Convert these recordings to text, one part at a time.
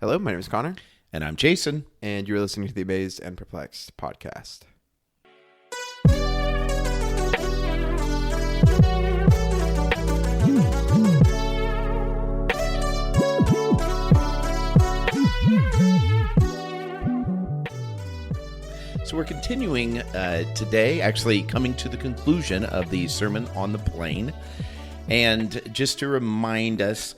Hello, my name is Connor. And I'm Jason. And you're listening to the Amazed and Perplexed podcast. So we're continuing today, actually coming to the conclusion of the Sermon on the Plain. And just to remind us,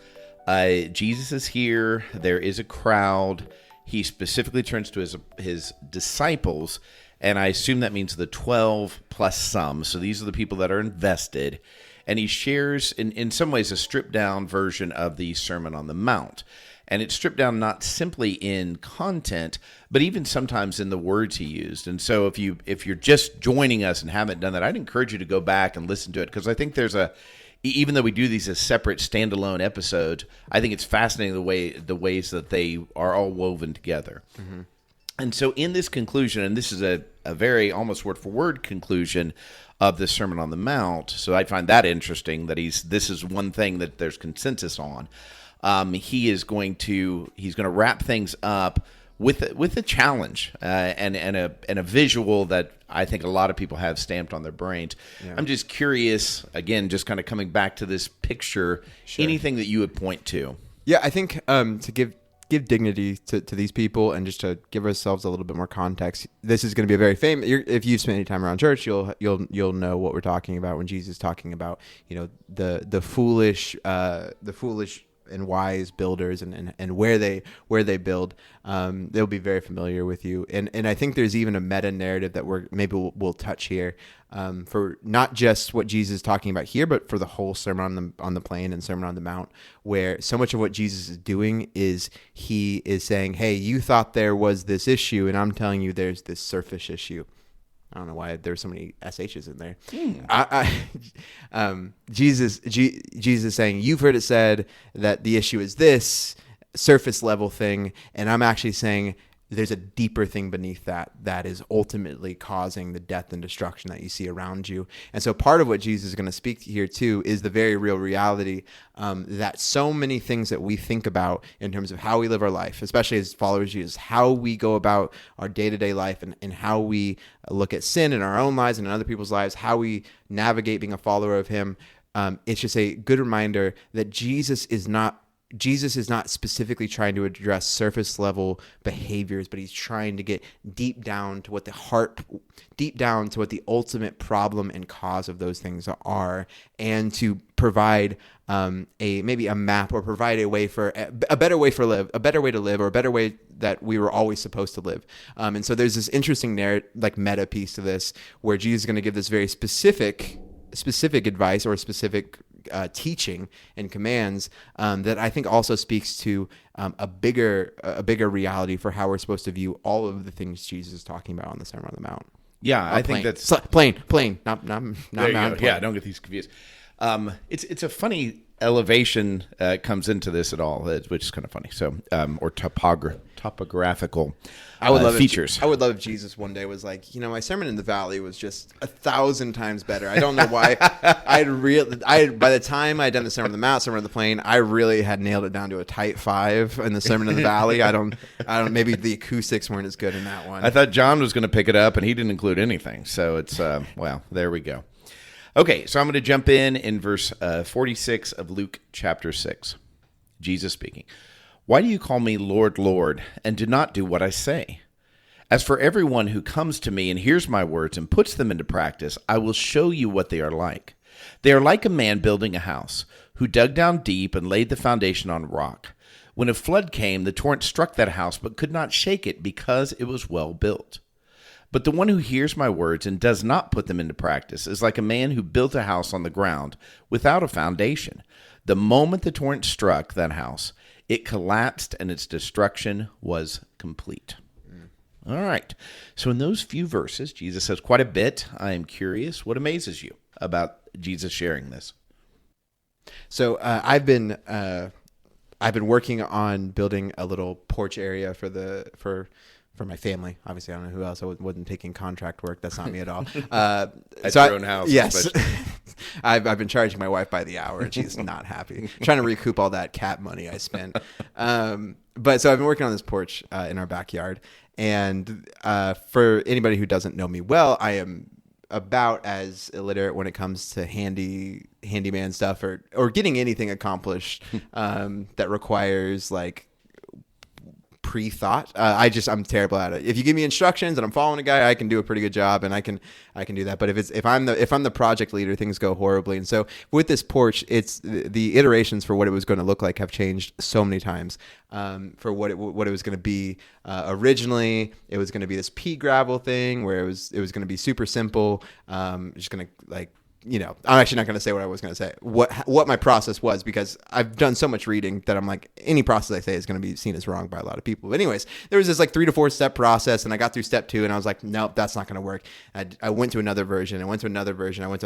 Jesus is here. There is a crowd. He specifically turns to his disciples, and I assume that means the 12 plus some. So these are the people that are invested. And he shares, in some ways, a stripped-down version of the Sermon on the Mount. And it's stripped down not simply in content, but even sometimes in the words he used. And so if you're just joining us and haven't done that, I'd encourage you to go back and listen to it, because I think there's even though we do these as separate standalone episodes, I think it's fascinating the ways that they are all woven together. Mm-hmm. And so in this conclusion, and this is a very almost word for word conclusion of the Sermon on the Mount, so I find that interesting that this is one thing that there's consensus on. He's going to wrap things up with a challenge and a visual that I think a lot of people have stamped on their brains. Yeah. I'm just curious, again, just kind of coming back to this picture, sure. Anything that you would point to? Yeah, I think to give dignity to these people and just to give ourselves a little bit more context, this is going to be a very famous. If you've spent any time around church, you'll know what we're talking about when Jesus is talking about the foolish and wise builders and where they build. They'll be very familiar with you. And I think there's even a meta narrative that we'll touch here for not just what Jesus is talking about here, but for the whole Sermon on the Plain and Sermon on the Mount, where so much of what Jesus is doing is he is saying, hey, you thought there was this issue, and I'm telling you there's this surface issue. I don't know why there's so many SHs in there. Jesus is saying, you've heard it said that the issue is this surface level thing, and I'm actually saying there's a deeper thing beneath that is ultimately causing the death and destruction that you see around you. And so part of what Jesus is going to speak here too is the very real reality that so many things that we think about in terms of how we live our life, especially as followers of Jesus, how we go about our day-to-day life and how we look at sin in our own lives and in other people's lives, how we navigate being a follower of him. It's just a good reminder that Jesus is not specifically trying to address surface level behaviors, but he's trying to get deep down to what the ultimate problem and cause of those things are, and to provide maybe a map, or provide a better way to live, or a better way that we were always supposed to live. And so there's this interesting meta piece to this, where Jesus is going to give this very specific advice or specific teaching and commands that I think also speaks to a bigger reality for how we're supposed to view all of the things Jesus is talking about on the Sermon on the Mount. Yeah, I think that's plain, not mountain. Yeah, don't get these confused. It's a funny elevation comes into this at all, which is kind of funny. So, or topographical features. I would love if Jesus one day was like, my sermon in the valley was just 1,000 times better. I don't know why. By the time I'd done the Sermon on the Mount, Sermon on the Plain, I really had nailed it down to a tight 5 in the Sermon in the Valley. I don't. Maybe the acoustics weren't as good in that one. I thought John was going to pick it up, and he didn't include anything. So it's there we go. Okay, so I'm going to jump in verse 46 of Luke chapter 6. Jesus speaking. Why do you call me Lord, Lord, and do not do what I say? As for everyone who comes to me and hears my words and puts them into practice, I will show you what they are like. They are like a man building a house, who dug down deep and laid the foundation on rock. When a flood came, the torrent struck that house, but could not shake it, because it was well built. But the one who hears my words and does not put them into practice is like a man who built a house on the ground without a foundation. The moment the torrent struck that house, it collapsed, and its destruction was complete. All right. So in those few verses, Jesus says quite a bit. I am curious, what amazes you about Jesus sharing this? So I've been working on building a little porch area for for my family. Obviously, I don't know who else. I wasn't taking contract work. That's not me at all. At your own house, yes. especially. I've been charging my wife by the hour, and she's not happy. Trying to recoup all that cat money I spent. But so I've been working on this porch in our backyard. And for anybody who doesn't know me well, I am about as illiterate when it comes to handyman stuff or getting anything accomplished that requires like pre-thought. I'm terrible at it. If you give me instructions and I'm following a guy, I can do a pretty good job, and I can do that. But if I'm the project leader, things go horribly. And so with this porch, it's the iterations for what it was going to look like have changed so many times. For what it was going to be originally, it was going to be this pea gravel thing where it was going to be super simple. Just going to like. I'm actually not going to say what I was going to say, what my process was, because I've done so much reading that I'm like, any process I say is going to be seen as wrong by a lot of people. But anyways, there was this like 3 to 4 step process, and I got through step 2 and I was like, nope, that's not going to work. I went to another version. I went to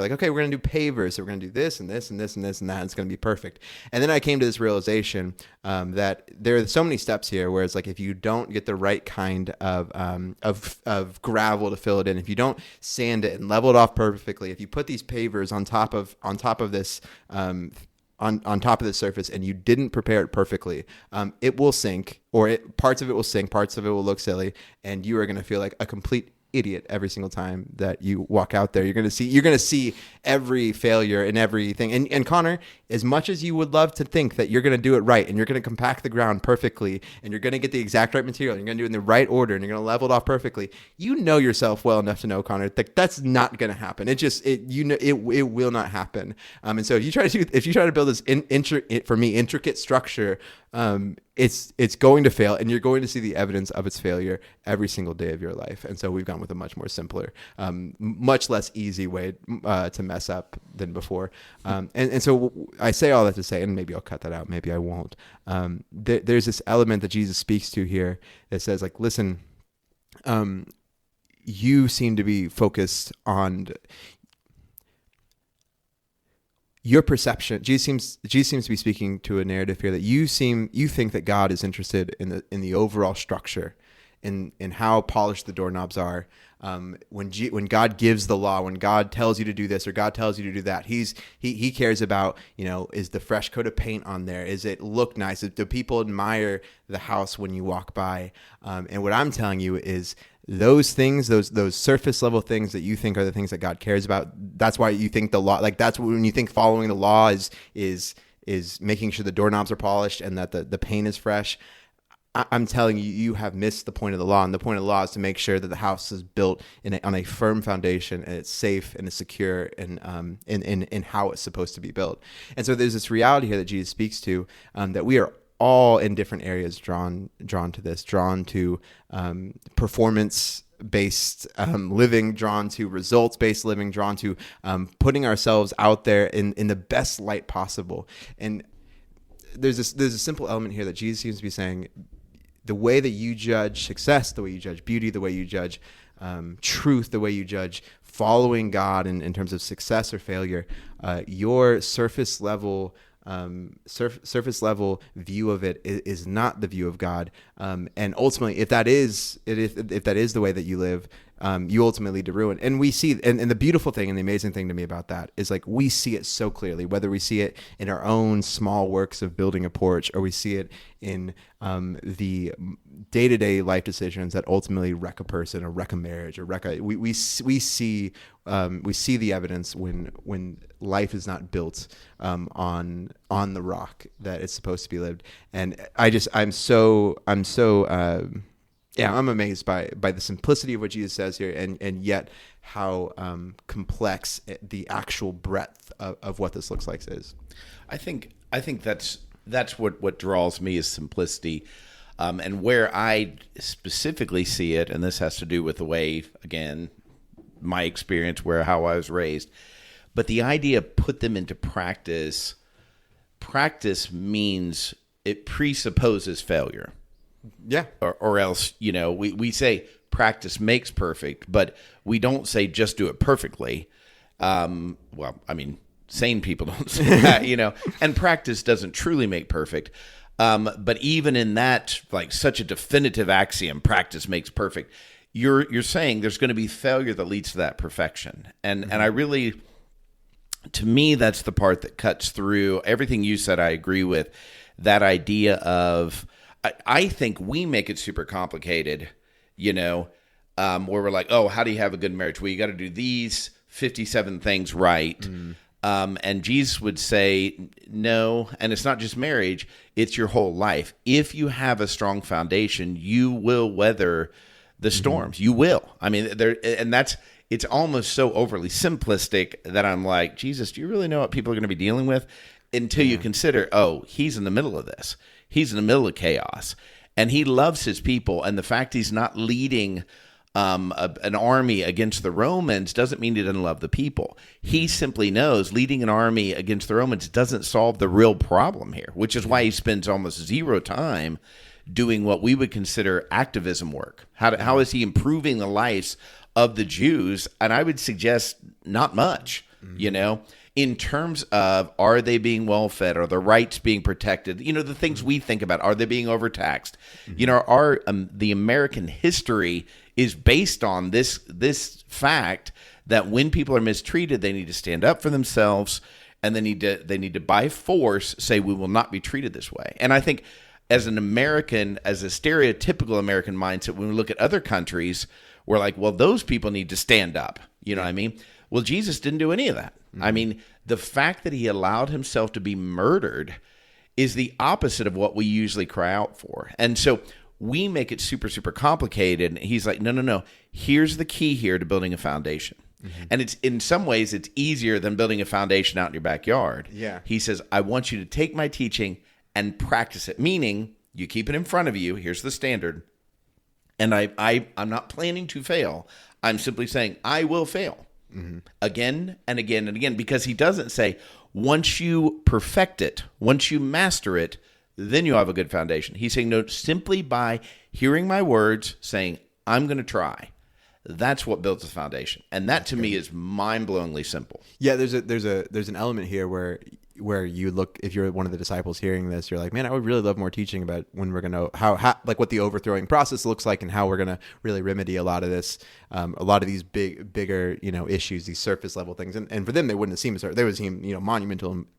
like, okay, we're going to do pavers. So we're going to do this and this and this and this and that. And it's going to be perfect. And then I came to this realization that there are so many steps here where it's like, if you don't get the right kind of gravel to fill it in, if you don't sand it and level it off perfectly, if you put these pavers on top of this on top of the surface and you didn't prepare it perfectly, it will sink, or parts of it will sink, parts of it will look silly, and you are going to feel like a complete idiot every single time that you walk out there. You're going to see every failure and everything. And Connor, as much as you would love to think that you're going to do it right and you're going to compact the ground perfectly and you're going to get the exact right material, and you're going to do it in the right order, and you're going to level it off perfectly, you know yourself well enough to know, Connor, that that's not going to happen. It will not happen. And so if you try to build this intricate structure, it's going to fail, and you're going to see the evidence of its failure every single day of your life. And so we've gone with a much more simpler, much less easy way to mess up than before. And so I say all that to say, and maybe I'll cut that out, maybe I won't. There's this element that Jesus speaks to here that says, like, listen, you seem to be focused on your perception. Jesus seems to be speaking to a narrative here that you think that God is interested in the overall structure, in how polished the doorknobs are. When God gives the law, when God tells you to do this or God tells you to do that, he cares about, is the fresh coat of paint on there? Is it look nice? Do people admire the house when you walk by? And what I'm telling you is, those things, those surface level things that you think are the things that God cares about, that's why you think the law, like that's when you think following the law is making sure the doorknobs are polished and that the paint is fresh. I'm telling you, you have missed the point of the law. And the point of the law is to make sure that the house is built on a firm foundation, and it's safe and it's secure in how it's supposed to be built. And so there's this reality here that Jesus speaks to, that we are all in different areas drawn to this, drawn to performance-based living, drawn to results-based living, drawn to putting ourselves out there in the best light possible. And there's a simple element here that Jesus seems to be saying: the way that you judge success, the way you judge beauty, the way you judge truth, the way you judge following God in terms of success or failure, your surface level view of it is not the view of God. And ultimately, if that is the way that you live, you ultimately lead to ruin. And we see, and the beautiful thing and the amazing thing to me about that is, like, we see it so clearly, whether we see it in our own small works of building a porch, or we see it in the day-to-day life decisions that ultimately wreck a person or wreck a marriage or we see the evidence when life is not built on the rock that it's supposed to be lived. And I'm amazed by the simplicity of what Jesus says here, and yet how complex the actual breadth of what this looks like is. I think that's what draws me is simplicity, and where I specifically see it, and this has to do with the way, again, my experience, how I was raised, but the idea of put them into practice. Practice means it presupposes failure. Yeah. Or else, we say practice makes perfect, but we don't say just do it perfectly. Sane people don't say that, and practice doesn't truly make perfect. But even in that, like such a definitive axiom, practice makes perfect. You're saying there's going to be failure that leads to that perfection. And I really, to me, that's the part that cuts through everything you said. I agree with that idea of, I think we make it super complicated, where we're like, oh, how do you have a good marriage? Well, you got to do these 57 things right. And Jesus would say, no, and it's not just marriage, it's your whole life. If you have a strong foundation, you will weather the storms. You will. I mean, it's almost so overly simplistic that I'm like, Jesus, do you really know what people are going to be dealing with? Until you consider, oh, he's in the middle of this. He's in the middle of chaos. And he loves his people. And the fact he's not leading an army against the Romans doesn't mean he doesn't love the people. He simply knows leading an army against the Romans doesn't solve the real problem here, which is why he spends almost zero time doing what we would consider activism work. How is he improving the lives of the Jews? And I would suggest not much, in terms of, are they being well fed? Are their rights being protected? The things we think about, are they being overtaxed? The American history is based on this fact that when people are mistreated, they need to stand up for themselves, and they need to by force say, we will not be treated this way. And I think as an American, as a stereotypical American mindset, when we look at other countries, we're like, well, those people need to stand up. You know what I mean? Well, Jesus didn't do any of that. I mean, the fact that he allowed himself to be murdered is the opposite of what we usually cry out for. And so we make it super, super complicated. And he's like, no. Here's the key here to building a foundation. And it's, in some ways, it's easier than building a foundation out in your backyard. Yeah. He says, I want you to take my teaching and practice it, meaning you keep it in front of you. Here's the standard. And I'm not planning to fail. I'm simply saying I will fail again and again and again, because he doesn't say, once you perfect it, once you master it, then you have a good foundation. He's saying, no, simply by hearing my words, saying, I'm going to try. That's what builds the foundation. And that to me is mind-blowingly simple. Yeah, there's an element here where you look, if you're one of the disciples hearing this, you're like, man, I would really love more teaching about when we're going to, how like what the overthrowing process looks like and how we're going to really remedy a lot of this, a lot of these bigger, issues, these surface level things. And for them, they wouldn't have seemed, they would seem,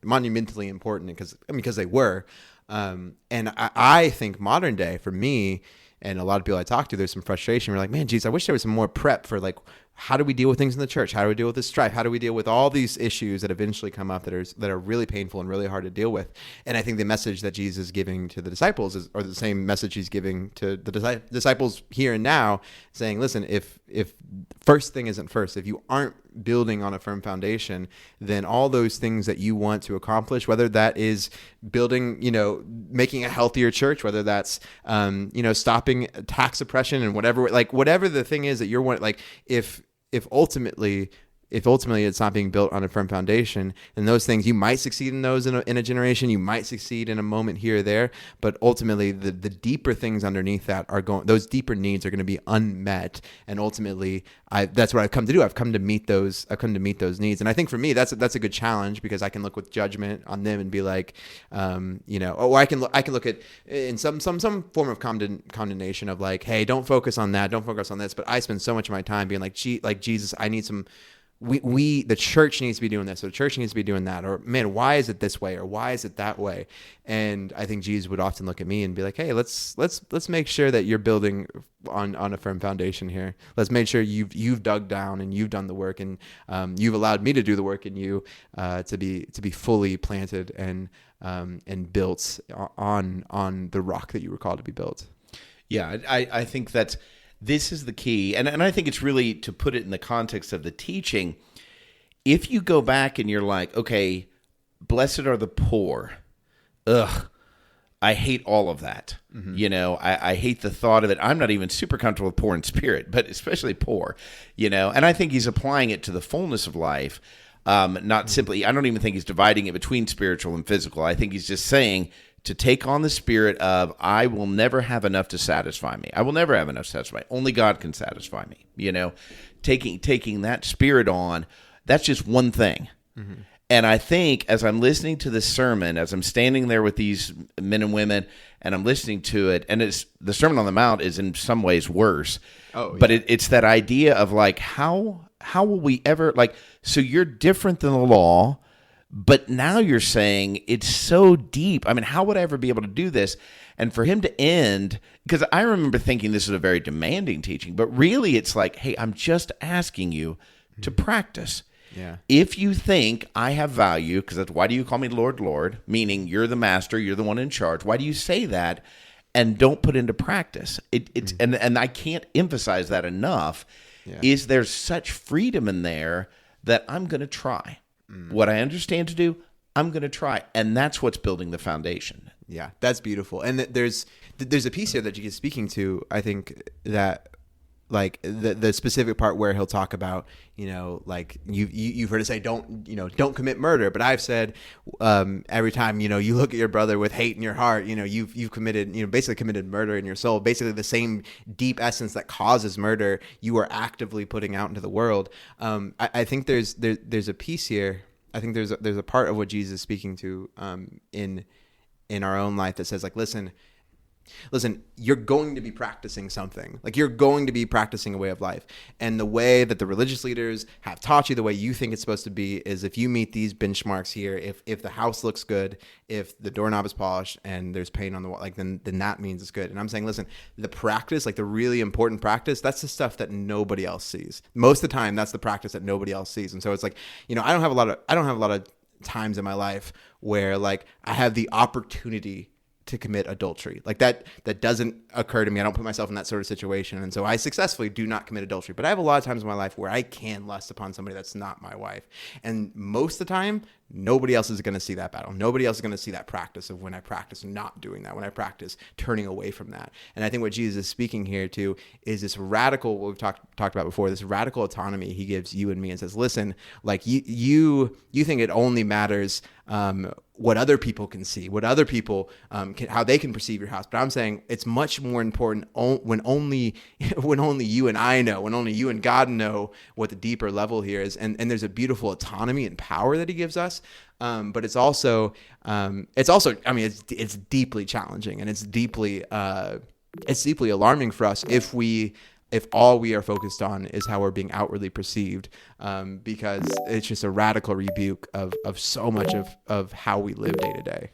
monumentally important because they were. And I think modern day, for me, and a lot of people I talk to, there's some frustration. We're like, man, geez, I wish there was some more prep for like, how do we deal with things in the church? How do we deal with this strife? How do we deal with all these issues that eventually come up that are really painful and really hard to deal with? And I think the message that Jesus is giving to the disciples or the same message he's giving to the disciples here and now, saying, listen, if first thing isn't first, if you aren't building on a firm foundation, then all those things that you want to accomplish, whether that is building, making a healthier church, whether that's, stopping tax oppression and whatever the thing is that you're wanting, like if ultimately it's not being built on a firm foundation, then those things, you might succeed in those in a generation, you might succeed in a moment here or there, but ultimately the deeper things underneath that those deeper needs are going to be unmet. And ultimately that's what I've come to do. I've come to meet those needs. And I think for me, that's a good challenge, because I can look with judgment on them and be like, or I can look at in some form of condemnation of like, hey, don't focus on that, don't focus on this. But I spend so much of my time being like, Jesus, I need some, the church needs to be doing this, or the church needs to be doing that, or man, why is it this way, or why is it that way? And I think Jesus would often look at me and be like, hey, let's make sure that you're building on a firm foundation here. Let's make sure you've dug down and you've done the work, and you've allowed me to do the work in you, to be fully planted and built on the rock that you were called to be built. Yeah, I think this is the key. And I think it's really, to put it in the context of the teaching, if you go back and you're like, okay, blessed are the poor. Ugh, I hate all of that. I hate the thought of it. I'm not even super comfortable with poor in spirit, but especially poor, and I think he's applying it to the fullness of life. Not simply, I don't even think he's dividing it between spiritual and physical. I think he's just saying, to take on the spirit of, I will never have enough to satisfy me. I will never have enough to satisfy me. Only God can satisfy me. Taking that spirit on, that's just one thing. And I think as I'm listening to this sermon, as I'm standing there with these men and women, and I'm listening to it, and it's the Sermon on the Mount is in some ways worse. Oh, yeah. But it's that idea of like how will we ever like? So you're different than the law, but now you're saying it's so deep. I mean, how would I ever be able to do this? And for him to end, because I remember thinking this is a very demanding teaching, but really it's like, hey, I'm just asking you to practice. Yeah. If you think I have value, because that's why do you call me Lord, Lord? Meaning you're the master, you're the one in charge. Why do you say that and don't put into practice? It's and I can't emphasize that enough. Yeah. Is there such freedom in there that I'm going to try what I understand to do? I'm going to try, and that's what's building the foundation. Yeah, that's beautiful. And there's a piece here that you get speaking to. I think that like the specific part where he'll talk about, like you've heard us say don't commit murder, but I've said every time you look at your brother with hate in your heart, you've committed basically committed murder in your soul. Basically the same deep essence that causes murder you are actively putting out into the world. I think there's a piece here. I think there's a part of what Jesus is speaking to in our own life that says like, listen, you're going to be practicing something. Like you're going to be practicing a way of life. And the way that the religious leaders have taught you, the way you think it's supposed to be, is if you meet these benchmarks here, if the house looks good, if the doorknob is polished and there's paint on the wall, like then that means it's good. And I'm saying, listen, the practice, like the really important practice, that's the stuff that nobody else sees. Most of the time, that's the practice that nobody else sees. And so it's like, I don't have a lot of times in my life where like I have the opportunity to commit adultery. Like that doesn't occur to me. I don't put myself in that sort of situation. And so I successfully do not commit adultery. But I have a lot of times in my life where I can lust upon somebody that's not my wife. And most of the time, nobody else is going to see that battle. Nobody else is going to see that practice of when I practice not doing that, when I practice turning away from that. And I think what Jesus is speaking here to is this radical, what we've talked about before, this radical autonomy he gives you and me and says, listen, like you think it only matters what other people can see, what other people how they can perceive your house. But I'm saying it's much more important when only you and I know, when only you and God know what the deeper level here is. And there's a beautiful autonomy and power that he gives us. But it's also I mean, it's deeply challenging, and it's deeply alarming for us if all we are focused on is how we're being outwardly perceived, because it's just a radical rebuke of so much of how we live day to day.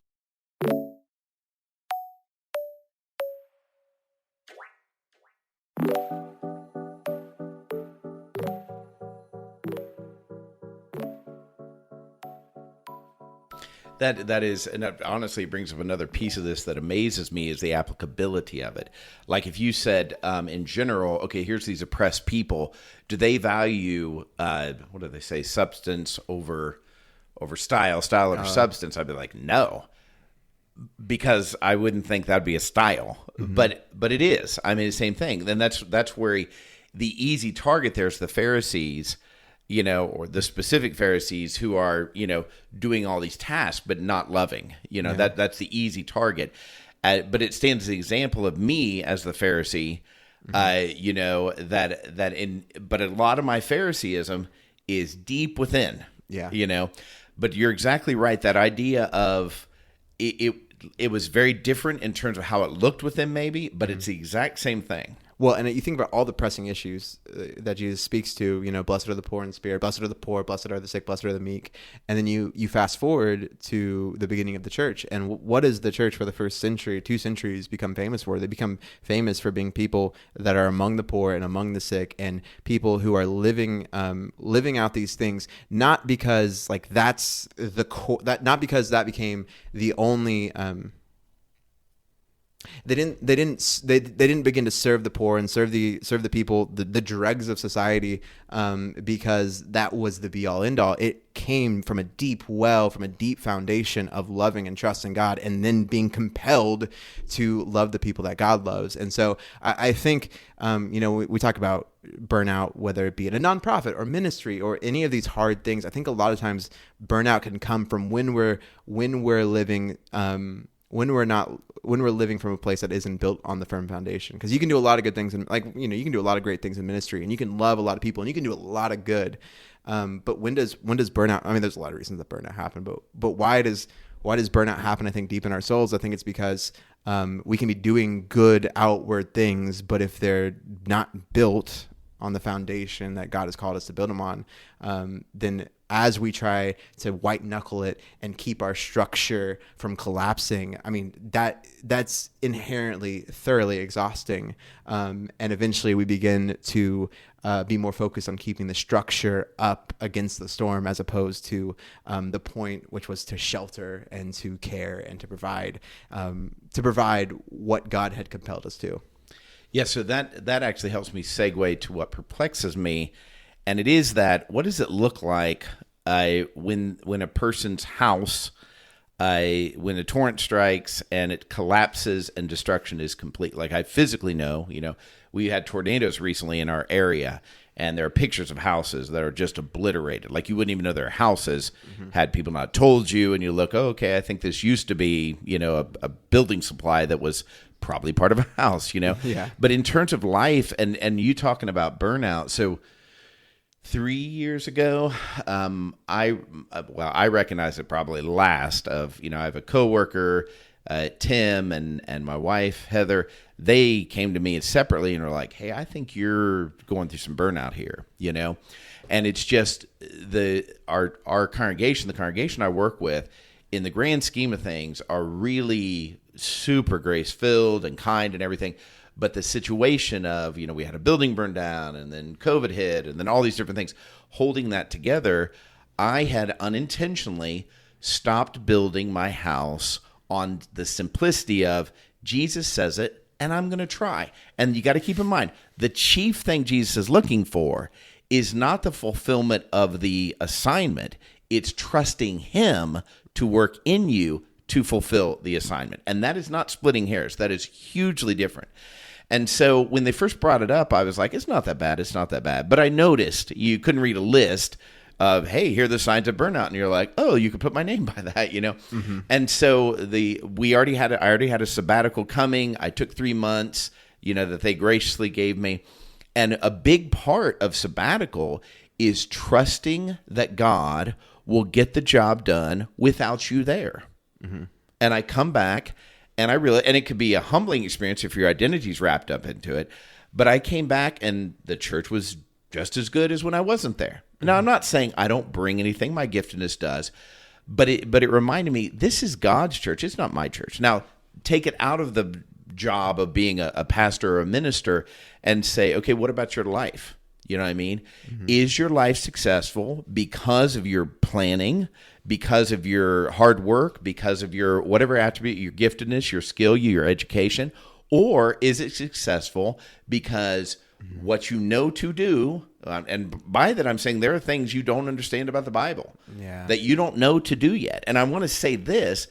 That is, and that honestly brings up another piece of this that amazes me is the applicability of it. Like if you said, in general, okay, here's these oppressed people, do they value, what do they say, substance over style over substance? I'd be like, no, because I wouldn't think that'd be a style, but it is. I mean, the same thing. Then that's where the easy target there is the Pharisees, or the specific Pharisees who are, doing all these tasks, but not loving, that's the easy target. But it stands as an example of me as the Pharisee, but a lot of my Phariseeism is deep within, but you're exactly right. That idea of it was very different in terms of how it looked within maybe, but it's the exact same thing. Well, and you think about all the pressing issues that Jesus speaks to, blessed are the poor in spirit, blessed are the poor, blessed are the sick, blessed are the meek. And then you fast forward to the beginning of the church. And what does the church for the first century, 2 centuries become famous for? They become famous for being people that are among the poor and among the sick, and people who are living out these things, not because like that's the not because that became the only They didn't begin to serve the poor and serve the people, the dregs of society, because that was the be all end all. It came from a deep well, from a deep foundation of loving and trusting God, and then being compelled to love the people that God loves. And so I think, we talk about burnout, whether it be in a nonprofit or ministry or any of these hard things. I think a lot of times burnout can come from when we're living when we're living from a place that isn't built on the firm foundation. Because you can do a lot of good things, and you can do a lot of great things in ministry, and you can love a lot of people, and you can do a lot of good. But when does burnout? I mean, there's a lot of reasons that burnout happen, but why does burnout happen? I think deep in our souls, I think it's because we can be doing good outward things, but if they're not built on the foundation that God has called us to build them on, then as we try to white knuckle it and keep our structure from collapsing, I mean, that's inherently thoroughly exhausting. And eventually we begin to be more focused on keeping the structure up against the storm, as opposed to the point, which was to shelter and to care and to provide what God had compelled us to. Yeah, so that actually helps me segue to what perplexes me, and it is that, what does it look like when a person's house, when a torrent strikes and it collapses and destruction is complete? Like, I physically know, we had tornadoes recently in our area, and there are pictures of houses that are just obliterated. Like, you wouldn't even know they're houses had people not told you, and you look, oh, okay, I think this used to be, a building supply that was probably part of a house, Yeah. But in terms of life and you talking about burnout, so 3 years ago, I recognize it probably last of, I have a coworker, Tim, and my wife, Heather. They came to me separately and were like, hey, I think you're going through some burnout here, and it's just our congregation, the congregation I work with, in the grand scheme of things, are really super grace-filled and kind and everything. But the situation of, we had a building burn down, and then COVID hit, and then all these different things, holding that together, I had unintentionally stopped building my house on the simplicity of Jesus says it, and I'm going to try. And you got to keep in mind, the chief thing Jesus is looking for is not the fulfillment of the assignment. It's trusting him to work in you to fulfill the assignment. And that is not splitting hairs. That is hugely different. And so when they first brought it up, I was like, it's not that bad. It's not that bad. But I noticed you couldn't read a list of, hey, here are the signs of burnout. And you're like, oh, you could put my name by that, Mm-hmm. And so I already had a sabbatical coming. I took 3 months, that they graciously gave me. And a big part of sabbatical is trusting that God will get the job done without you there. Mm-hmm. And I come back and I realize, and it could be a humbling experience if your identity's wrapped up into it, but I came back and the church was just as good as when I wasn't there. Mm-hmm. Now, I'm not saying I don't bring anything, my giftedness does, but it reminded me, this is God's church, it's not my church. Now, take it out of the job of being a pastor or a minister and say, okay, what about your life? You know what I mean? Mm-hmm. Is your life successful because of your planning, because of your hard work, because of your whatever attribute, your giftedness, your skill, your education? Or is it successful because what you know to do, and by that I'm saying there are things you don't understand about the Bible that you don't know to do yet. And I want to say this,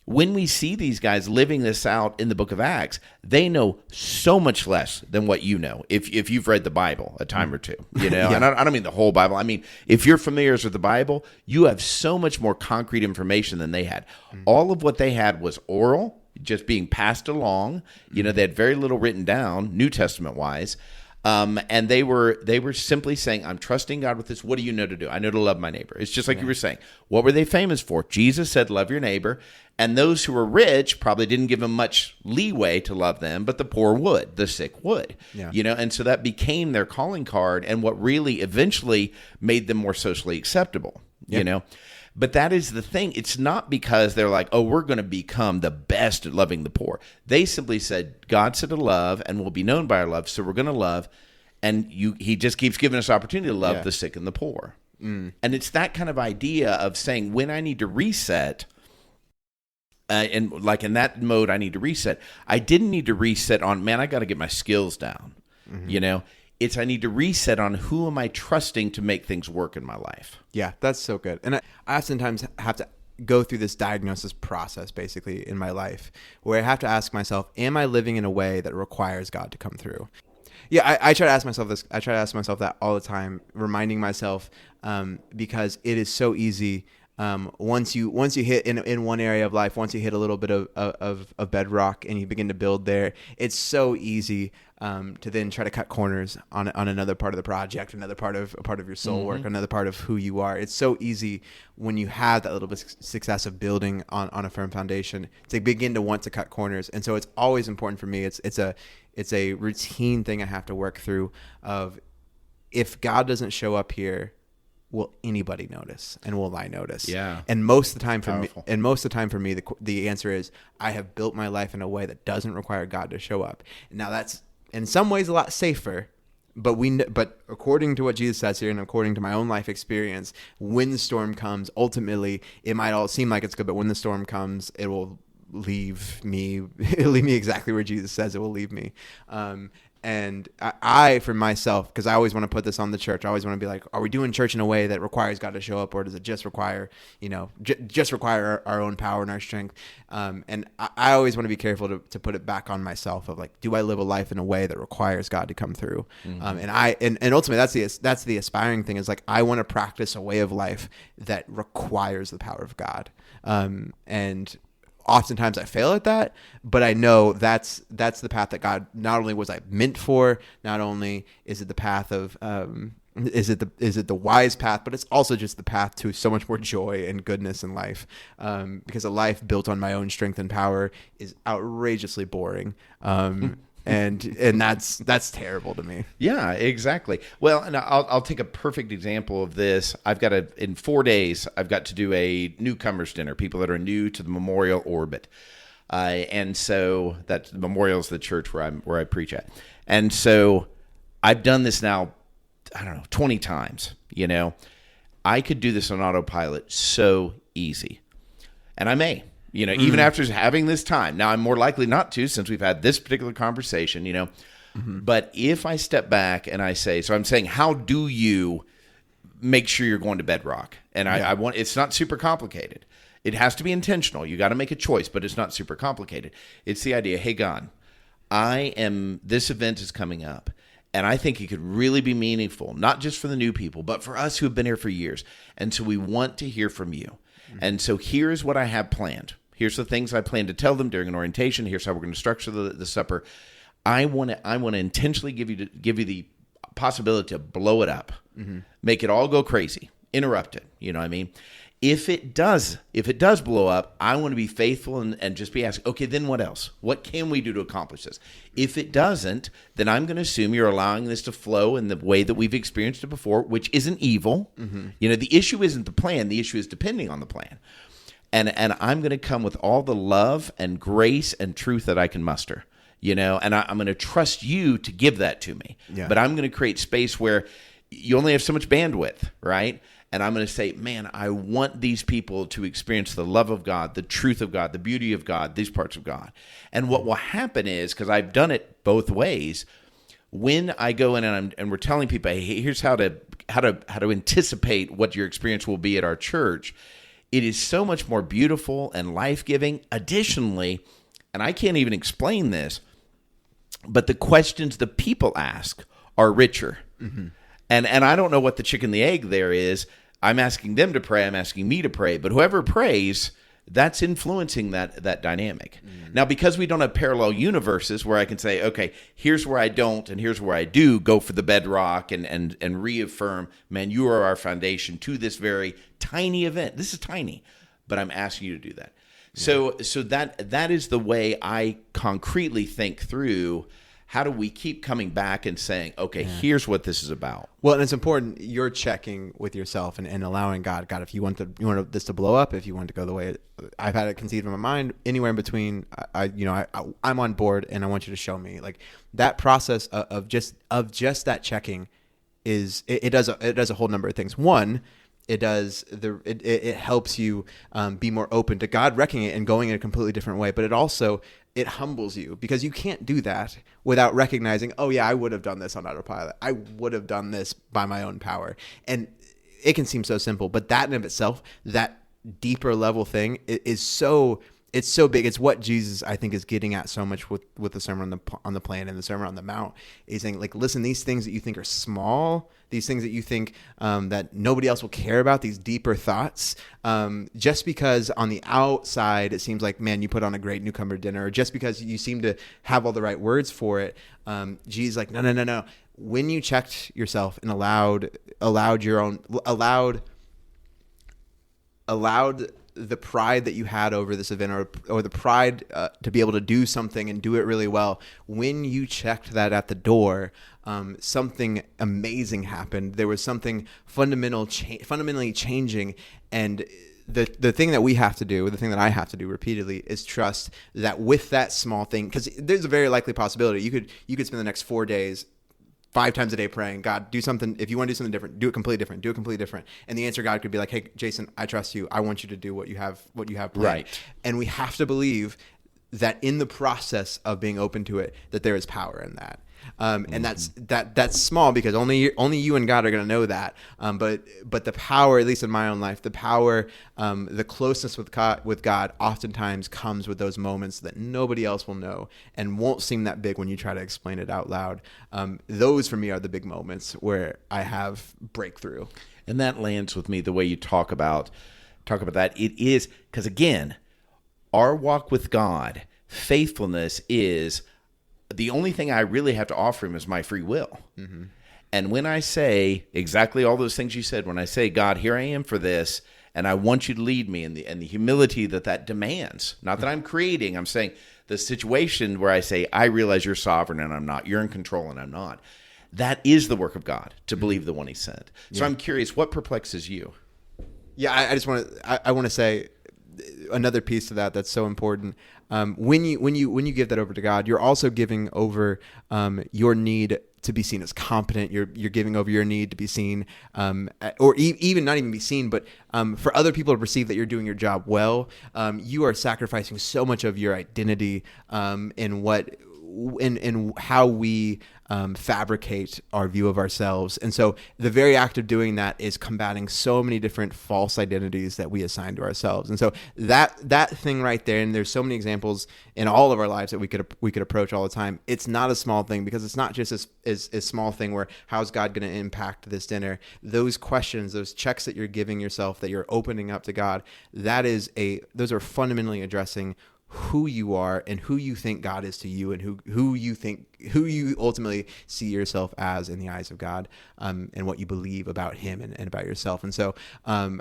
when we see these guys living this out in the book of Acts, they know so much less than what you know if you've read the Bible a time or two, Yeah. And I don't mean the whole Bible. I mean, if you're familiar with the Bible, you have so much more concrete information than they had. All of what they had was oral, just being passed along. They had very little written down, New Testament wise. And they were simply saying, I'm trusting God with this. What do you know to do? I know to love my neighbor. It's just like you were saying. What were they famous for? Jesus said, love your neighbor. And those who were rich probably didn't give them much leeway to love them, but the poor would, the sick would, and so that became their calling card and what really eventually made them more socially acceptable, But that is the thing. It's not because they're like, oh, we're going to become the best at loving the poor. They simply said, God said to love and we'll be known by our love. So we're going to love. And he just keeps giving us opportunity to love the sick and the poor. And it's that kind of idea of saying when I need to reset, and like in that mode, I need to reset. I didn't need to reset on, man, I got to get my skills down. It's I need to reset on who am I trusting to make things work in my life. Yeah, that's so good. And I oftentimes have to go through this diagnosis process basically in my life where I have to ask myself, am I living in a way that requires God to come through? Yeah, I try to ask myself this. I try to ask myself that all the time, reminding myself because it is so easy once you hit in one area of life, once you hit a little bit of bedrock and you begin to build there, it's so easy to then try to cut corners on another part of the project, another part of your soul work, another part of who you are. It's so easy when you have that little bit of success of building on a firm foundation to begin to want to cut corners. And so it's always important for me. It's a routine thing I have to work through of, if God doesn't show up here, will anybody notice, and will I notice? Yeah. And most of the time Powerful. for me, the answer is I have built my life in a way that doesn't require God to show up. Now that's in some ways a lot safer, but according to what Jesus says here, and according to my own life experience, when the storm comes, ultimately it might all seem like it's good, but when the storm comes, it will leave me exactly where Jesus says it will leave me. And I, for myself, because I always want to put this on the church, I always want to be like, are we doing church in a way that requires God to show up, or does it just require, just require our own power and our strength? And I always want to be careful to put it back on myself of like, do I live a life in a way that requires God to come through? And ultimately that's the aspiring thing, is like, I want to practice a way of life that requires the power of God. And oftentimes I fail at that, but I know that's the path that God not only was I meant for, not only is it the path of is it the wise path, but it's also just the path to so much more joy and goodness in life. Because a life built on my own strength and power is outrageously boring. And that's terrible to me. Yeah, exactly. Well, and I'll take a perfect example of this. In 4 days, I've got to do a newcomers dinner, people that are new to the Memorial orbit. And so that the Memorial is the church where I preach at. And so I've done this now, 20 times, I could do this on autopilot so easy. And I may. Even after having this time. Now, I'm more likely not to, since we've had this particular conversation, But if I step back and I say, so I'm saying, how do you make sure you're going to bedrock? And I want, it's not super complicated. It has to be intentional. You got to make a choice, but it's not super complicated. It's the idea, hey, God, this event is coming up, and I think it could really be meaningful, not just for the new people, but for us who have been here for years. And so we want to hear from you. And so here's what I have planned. Here's the things I plan to tell them during an orientation. Here's how we're going to structure the supper. I want to intentionally give you the possibility to blow it up, make it all go crazy, interrupt it. You know what I mean? If it does blow up, I want to be faithful and just be asking, okay, then what else? What can we do to accomplish this? If it doesn't, then I'm going to assume you're allowing this to flow in the way that we've experienced it before, which isn't evil. The issue isn't the plan. The issue is depending on the plan. And I'm going to come with all the love and grace and truth that I can muster, and I'm going to trust you to give that to me. Yeah. But I'm going to create space where you only have so much bandwidth, right? And I'm going to say, man, I want these people to experience the love of God, the truth of God, the beauty of God, these parts of God. And what will happen is, because I've done it both ways, when I go in and we're telling people, hey, here's how to anticipate what your experience will be at our church, it is so much more beautiful and life-giving. Additionally, and I can't even explain this, but the questions the people ask are richer. And I don't know what the chicken and the egg there is. I'm asking them to pray. I'm asking me to pray. But whoever prays, that's influencing that dynamic. Now, because we don't have parallel universes where I can say, okay, here's where I don't and here's where I do go for the bedrock and reaffirm, man, you are our foundation to this very tiny event. This is tiny, but I'm asking you to do that. Yeah. So that is the way I concretely think through, how do we keep coming back and saying, okay, here's what this is about. Well, and it's important you're checking with yourself and allowing God, if you want this to blow up, if you want to go the way I've had it conceived in my mind, anywhere in between, I'm on board and I want you to show me. Like that process of just that checking it does a whole number of things. One, it helps you be more open to God wrecking it and going in a completely different way. But it humbles you, because you can't do that without recognizing, oh yeah, I would have done this on autopilot. I would have done this by my own power. And it can seem so simple, but that in of itself, that deeper level thing is so it's so big. It's what Jesus, I think, is getting at so much with the Sermon on the Plain and the Sermon on the Mount. He's saying, like, listen, these things that you think are small, these things that you think that nobody else will care about, these deeper thoughts, just because on the outside it seems like, man, you put on a great newcomer dinner, or just because you seem to have all the right words for it, Jesus is like, no. When you checked yourself and allowed the pride that you had over this event, or the pride to be able to do something and do it really well, when you checked that at the door, something amazing happened. There was something fundamentally changing, and the thing that we have to do, the thing that I have to do repeatedly, is trust that with that small thing, because there's a very likely possibility you could spend the next 4 days 5 times a day praying, God, do something. If you want to do something different, do it completely different. And the answer God could be like, hey, Jason, I trust you. I want you to do what you have planned. Right. And we have to believe that in the process of being open to it, that there is power in that. And that's small, because only you and God are going to know that. But the power, at least in my own life, the power, the closeness with God oftentimes comes with those moments that nobody else will know and won't seem that big when you try to explain it out loud. Those for me are the big moments where I have breakthrough. And that lands with me the way you talk about that. It is, because again, our walk with God, faithfulness is the only thing I really have to offer him is my free will. Mm-hmm. And when I say exactly all those things you said, when I say, God, here I am for this, and I want you to lead me, and the humility that demands, not that I'm creating, I'm saying the situation where I say, I realize you're sovereign and I'm not, you're in control and I'm not. That is the work of God, to believe the one he sent. So I'm curious, what perplexes you? Yeah, I just want to, I want to say another piece to that's so important. When you give that over to God, you're also giving over your need to be seen as competent. You're giving over your need to be seen, or even not even be seen, but for other people to perceive that you're doing your job well. You are sacrificing so much of your identity in how we fabricate our view of ourselves. And so the very act of doing that is combating so many different false identities that we assign to ourselves. And so that thing right there, and there's so many examples in all of our lives that we could approach all the time. It's not a small thing, because it's not just a small thing where how's God going to impact this dinner? Those questions, those checks that you're giving yourself, that you're opening up to God, those are fundamentally addressing who you are and who you think God is to you, and who you ultimately see yourself as in the eyes of God, and what you believe about him and about yourself. And so, I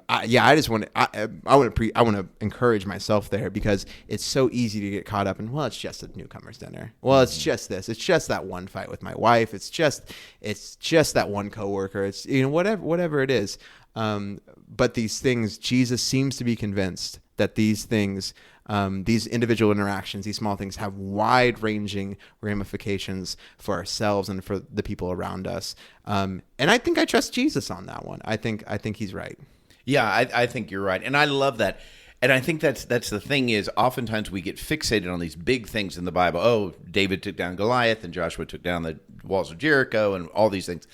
want to encourage myself there, because it's so easy to get caught up in, well, it's just a newcomer's dinner. Well, it's just this. It's just that one fight with my wife. It's just that one coworker. It's, whatever it is. But these things, Jesus seems to be convinced that these things, these individual interactions, these small things, have wide-ranging ramifications for ourselves and for the people around us. And I think I trust Jesus on that one. I think he's right. Yeah, I think you're right, and I love that. And I think that's the thing is, oftentimes we get fixated on these big things in the Bible. Oh, David took down Goliath, and Joshua took down the walls of Jericho, and all these things.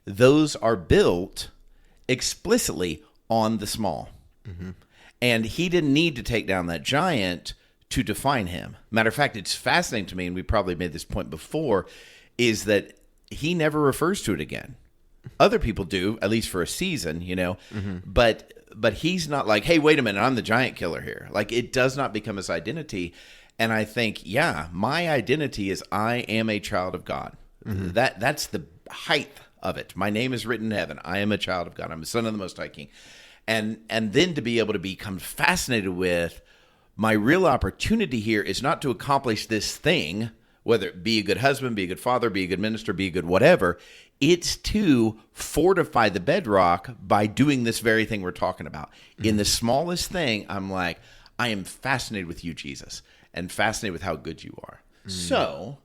Those are built explicitly on the small. Mm-hmm. And he didn't need to take down that giant to define him. Matter of fact, it's fascinating to me, and we probably made this point before, is that he never refers to it again. Other people do, at least for a season, mm-hmm. But he's not like, hey, wait a minute, I'm the giant killer here. Like, it does not become his identity. And I think, yeah, my identity is I am a child of God. Mm-hmm. That's the height of it. My name is written in heaven. I am a child of God. I'm a son of the Most High King. And then to be able to become fascinated with, my real opportunity here is not to accomplish this thing, whether it be a good husband, be a good father, be a good minister, be a good whatever. It's to fortify the bedrock by doing this very thing we're talking about. Mm-hmm. In the smallest thing, I'm like, I am fascinated with you, Jesus, and fascinated with how good you are. Mm-hmm. So,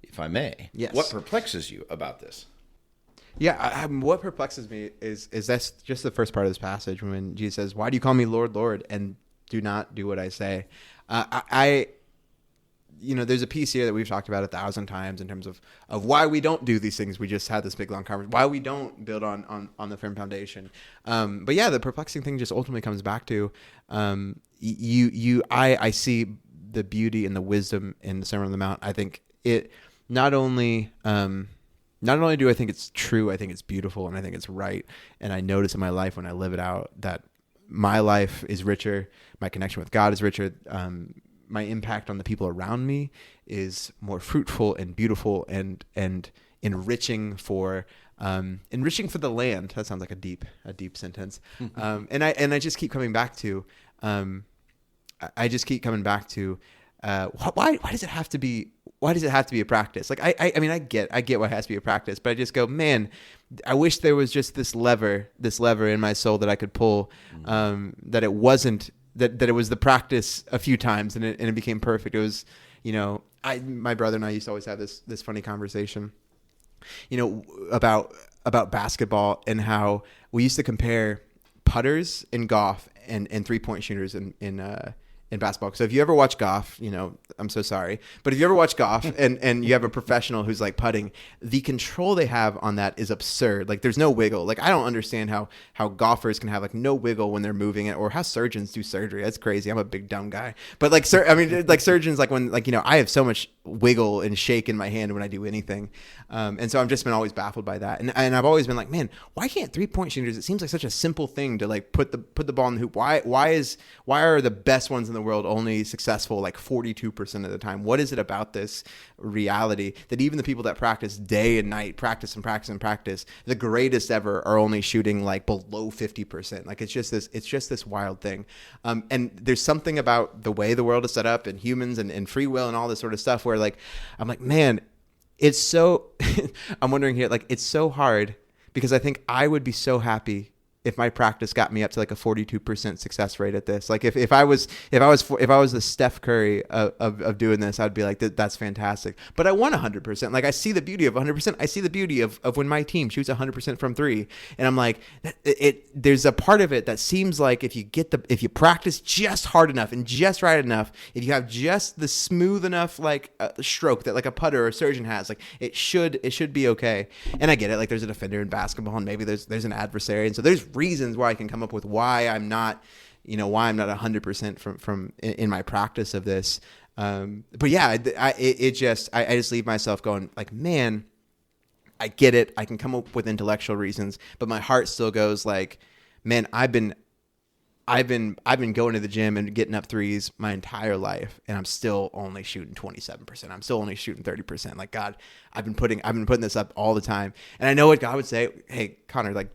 if I may, yes. What perplexes you about this? Yeah, what perplexes me is that's just the first part of this passage when Jesus says, "Why do you call me Lord, Lord, and do not do what I say?" there's a piece here that we've talked about 1,000 times in terms of why we don't do these things. We just had this big long conversation. Why we don't build on the firm foundation. But yeah, the perplexing thing just ultimately comes back to I see the beauty and the wisdom in the Sermon on the Mount. I think it not only do I think it's true, I think it's beautiful and I think it's right. And I notice in my life when I live it out that my life is richer, my connection with God is richer. My impact on the people around me is more fruitful and beautiful and enriching for the land. That sounds like a deep sentence. And I just keep coming back to, why does it have to be a practice? Like, I mean, I get why it has to be a practice, but I just go, man, I wish there was just this lever in my soul that I could pull, that it wasn't, that it was the practice a few times and it became perfect. It was, my brother and I used to always have this funny conversation, about basketball and how we used to compare putters in golf and 3-point shooters in basketball. So if you ever watch golf, I'm so sorry, but if you ever watch golf and you have a professional who's like putting, the control they have on that is absurd. Like there's no wiggle. Like I don't understand how golfers can have like no wiggle when they're moving it, or how surgeons do surgery. That's crazy. I'm a big dumb guy, but like surgeons, like when I have so much wiggle and shake in my hand when I do anything. And so I've just been always baffled by that. And I've always been like, man, why can't 3-point shooters? It seems like such a simple thing to like put the ball in the hoop. Why are the best ones in the world only successful like 42% of the time? What is it about this reality that even the people that practice day and night, practice, the greatest ever are only shooting like below 50%? Like it's just this wild thing. And there's something about the way the world is set up and humans and free will and all this sort of stuff where like, I'm like, man, it's so, I'm wondering here, like, it's so hard because I think I would be so happy if my practice got me up to like a 42% success rate at this. Like if I was the Steph Curry of doing this, I'd be like, that's fantastic. But I want 100%. Like I see the beauty of 100%. I see the beauty of when my team shoots 100% from 3, and I'm like, there's a part of it that seems like if you practice just hard enough and just right enough, if you have just the smooth enough like stroke that like a putter or a surgeon has, like it should be okay. And I get it. Like there's a defender in basketball, and maybe there's an adversary, and so there's reasons why I can come up with why I'm not 100% from in my practice of this. But yeah, I just leave myself going like, man, I get it. I can come up with intellectual reasons, but my heart still goes like, man, I've been going to the gym and getting up threes my entire life, and I'm still only shooting 27%. I'm still only shooting 30%. Like, God, I've been putting this up all the time, and I know what God would say. Hey, Connor, like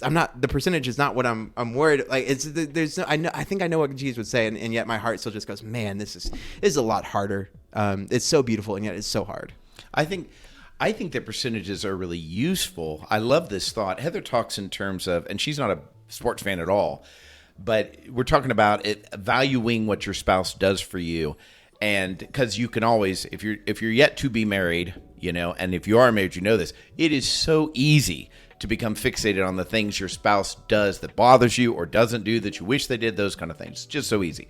I'm not, the percentage is not what I'm worried. Like I think I know what Jesus would say, and yet my heart still just goes, man, this is a lot harder. It's so beautiful, and yet it's so hard. I think that percentages are really useful. I love this thought. Heather talks in terms of, and she's not a sports fan at all, but we're talking about it, valuing what your spouse does for you. And because you can always, if you're yet to be married, and if you are married, this, it is so easy to become fixated on the things your spouse does that bothers you or doesn't do that you wish they did, those kind of things. It's just so easy.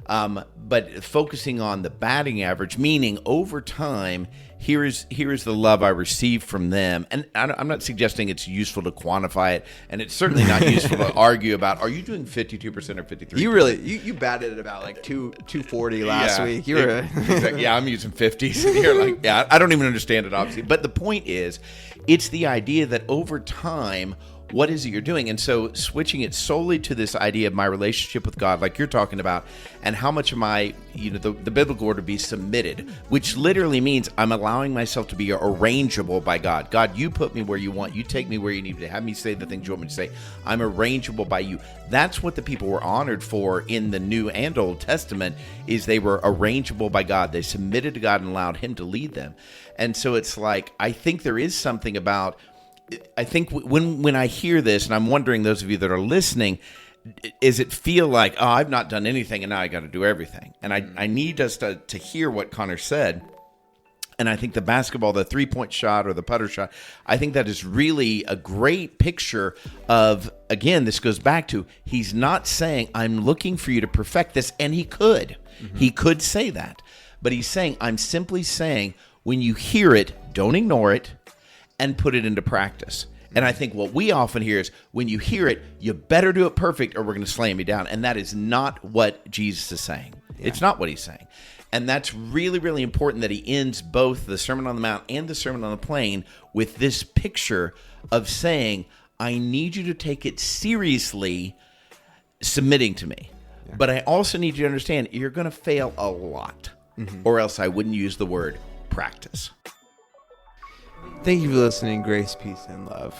But focusing on the batting average, meaning over time, here is the love I received from them. And I'm not suggesting it's useful to quantify it, and it's certainly not useful to argue about, are you doing 52% or 53%? You really, you batted it about like 240 last week. You were exactly. Yeah, I'm using 50s. And you're like, yeah, I don't even understand it, obviously. But the point is, it's the idea that over time, what is it you're doing? And so switching it solely to this idea of my relationship with God, like you're talking about, and how much am I, the biblical word to be submitted, which literally means I'm allowing myself to be arrangeable by God. God, you put me where you want. You take me where you need to have me say the things you want me to say. I'm arrangeable by you. That's what the people were honored for in the New and Old Testament, is they were arrangeable by God. They submitted to God and allowed him to lead them. And so it's like, I think there is something about, I think when I hear this, and I'm wondering, those of you that are listening, is it feel like, oh, I've not done anything and now I got to do everything? And I need us to hear what Connor said. And I think the basketball, the 3-point shot or the putter shot, I think that is really a great picture of, again, this goes back to, he's not saying, I'm looking for you to perfect this, and he could. Mm-hmm. He could say that. But he's saying, I'm simply saying, when you hear it, don't ignore it and put it into practice. And I think what we often hear is, when you hear it, you better do it perfect or we're going to slam you down. And that is not what Jesus is saying. Yeah. It's not what he's saying. And that's really, really important that he ends both the Sermon on the Mount and the Sermon on the Plain with this picture of saying, I need you to take it seriously, submitting to me. Yeah. But I also need you to understand you're going to fail a lot, or else I wouldn't use the word practice. Thank you for listening. Grace, peace, and love.